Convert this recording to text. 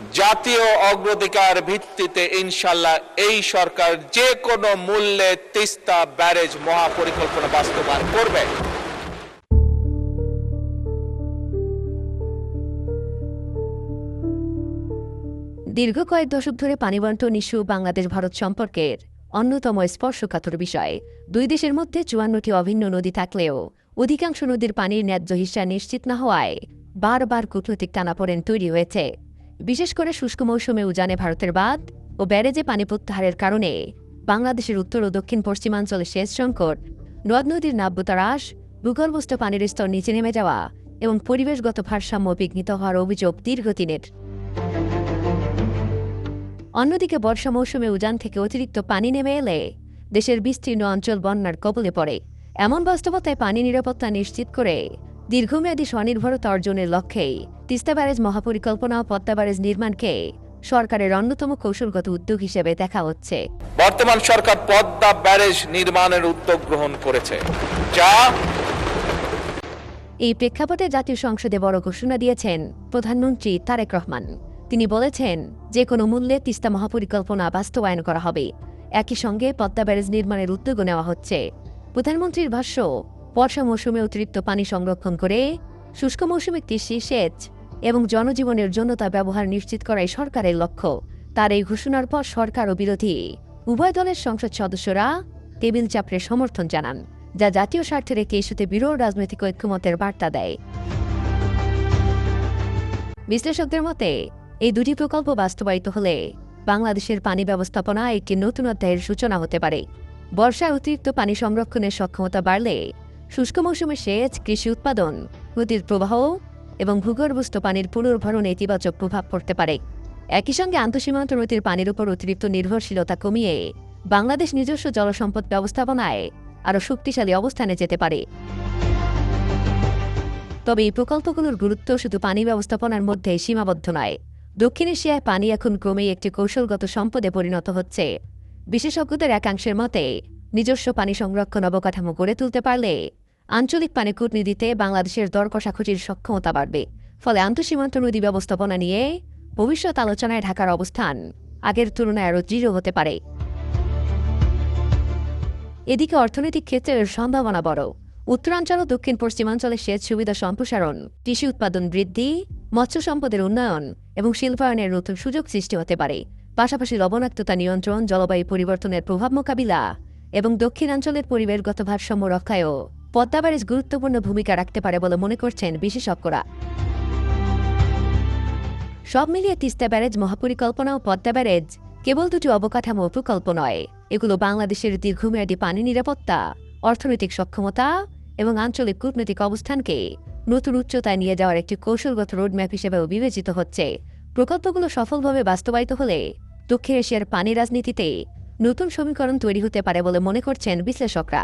জাতীয় অগ্রাধিকার ভিত্তিতে ইনশাআল্লাহ এই সরকার যে কোনো মূল্যে তিস্তা ব্যারেজ মহাপরিকল্পনা বাস্তবায়ন করবে। দীর্ঘ কয়েক দশক ধরে পানি বণ্টন ইস্যু বাংলাদেশ ভারত সম্পর্কের অন্যতম স্পর্শকাতর বিষয়। দুই দেশের মধ্যে ৫৪টি অভিন্ন নদী থাকলেও অধিকাংশ নদীর পানির ন্যায্য হিস্যা নিশ্চিত না হওয়ায় বারবার কূটনৈতিক টানাপোড়েন তৈরি হয়েছে। বিশেষ করে শুষ্ক মৌসুমে উজানে ভারতের বাঁধ ও ব্যারেজে পানি প্রত্যাহারের কারণে বাংলাদেশের উত্তর ও দক্ষিণ পশ্চিমাঞ্চলে সেচ সংকট, নদ নদীর নাব্যতা হ্রাস, ভূগর্ভস্থ পানির স্তর নিচে নেমে যাওয়া এবং পরিবেশগত ভারসাম্য বিঘ্নিত হওয়ার অভিযোগ দীর্ঘদিনের। অন্যদিকে বর্ষা মৌসুমে উজান থেকে অতিরিক্ত পানি নেমে এলে দেশের বিস্তীর্ণ অঞ্চল বন্যার কবলে পড়ে। এমন বাস্তবতায় পানি নিরাপত্তা নিশ্চিত করে দীর্ঘমেয়াদী স্বনির্ভরতা অর্জনের লক্ষ্যেই তিস্তা ব্যারেজ মহাপরিকল্পনা ও পদ্মা ব্যারেজ নির্মাণকে সরকারের অন্যতম কৌশলগত উদ্যোগ হিসেবে দেখা হচ্ছে। বর্তমান সরকার পদ্মা ব্যারেজ নির্মাণের উদ্যোগ গ্রহণ করেছে, যা এই প্রেক্ষাপটে জাতীয় সংসদে বড় ঘোষণা দিয়েছেন প্রধানমন্ত্রী তারেক রহমান। তিনি বলেছেন, যে কোনো মূল্যে তিস্তা মহাপরিকল্পনা বাস্তবায়ন করা হবে। একই সঙ্গে পদ্মা ব্যারেজ নির্মাণের উদ্যোগও নেওয়া হচ্ছে। প্রধানমন্ত্রীর ভাষ্য, বর্ষা মৌসুমে অতিরিক্ত পানি সংরক্ষণ করে শুষ্ক মৌসুমে কৃষি, সেচ এবং জনজীবনের জন্য তা ব্যবহার নিশ্চিত করাই সরকারের লক্ষ্য। তার এই ঘোষণার পর সরকার ও বিরোধী উভয় দলের সংসদ সদস্যরা টেবিল চাপড়ে সমর্থন জানান, যা জাতীয় স্বার্থে রেখে ইস্যুতে বিরল রাজনৈতিক ঐক্যমতের বার্তা দেয়। বিশ্লেষকদের মতে, এই দুটি প্রকল্প বাস্তবায়িত হলে বাংলাদেশের পানি ব্যবস্থাপনা একটি নতুন অধ্যায়ের সূচনা হতে পারে। বর্ষায় অতিরিক্ত পানি সংরক্ষণের সক্ষমতা বাড়লে শুষ্ক মৌসুমে সেচ, কৃষি উৎপাদন, নদীর প্রবাহ এবং ভূগর্ভস্থ পানির পুনর্ভরণে ইতিবাচক প্রভাব পড়তে পারে। একই সঙ্গে আন্তঃসীমান্ত নদীর পানির উপর অতিরিক্ত নির্ভরশীলতা কমিয়ে বাংলাদেশ নিজস্ব জলসম্পদ ব্যবস্থাপনায় আরও শক্তিশালী অবস্থানে যেতে পারে। তবে এই প্রকল্পগুলোর গুরুত্ব শুধু পানি ব্যবস্থাপনার মধ্যে সীমাবদ্ধ নয়। দক্ষিণ এশিয়ায় পানি এখন ক্রমেই একটি কৌশলগত সম্পদে পরিণত হচ্ছে। বিশেষজ্ঞদের একাংশের মতে, নিজস্ব পানি সংরক্ষণ অবকাঠামো গড়ে তুলতে পারলে আঞ্চলিক পানি কূটনীতিতে বাংলাদেশের দর কষাকষির সক্ষমতা বাড়বে। ফলে আন্তঃসীমান্ত নদী ব্যবস্থাপনা নিয়ে ভবিষ্যৎ আলোচনায় ঢাকার অবস্থান আগের তুলনায় আরও দৃঢ় হতে পারে। এদিকে অর্থনৈতিক ক্ষেত্রের সম্ভাবনা বড়। উত্তরাঞ্চল ও দক্ষিণ পশ্চিমাঞ্চলে সেচ সুবিধা সম্প্রসারণ, কৃষি উৎপাদন বৃদ্ধি, মৎস্য সম্পদের উন্নয়ন এবং শিল্পায়নের নতুন সুযোগ সৃষ্টি হতে পারে। পাশাপাশি লবণাক্ততা নিয়ন্ত্রণ, জলবায়ু পরিবর্তনের প্রভাব মোকাবিলা এবং দক্ষিণাঞ্চলের পরিবেশগত ভারসাম্য রক্ষায়ও পদ্মা ব্যারেজ গুরুত্বপূর্ণ ভূমিকা রাখতে পারে বলে মনে করছেন বিশেষজ্ঞরা। সব মিলিয়ে তিস্তা ব্যারেজ মহাপরিকল্পনা ও পদ্মা ব্যারেজ কেবল দুটি অবকাঠামো প্রকল্প নয়, এগুলো বাংলাদেশের দীর্ঘমেয়াদী পানি নিরাপত্তা, অর্থনৈতিক সক্ষমতা এবং আঞ্চলিক কূটনৈতিক অবস্থানকে নতুন উচ্চতায় নিয়ে যাওয়ার একটি কৌশলগত রোডম্যাপ হিসেবেও বিবেচিত হচ্ছে। প্রকল্পগুলো সফলভাবে বাস্তবায়িত হলে দক্ষিণ এশিয়ার পানি রাজনীতিতে নতুন সমীকরণ তৈরি হতে পারে বলে মনে করছেন বিশ্লেষকরা।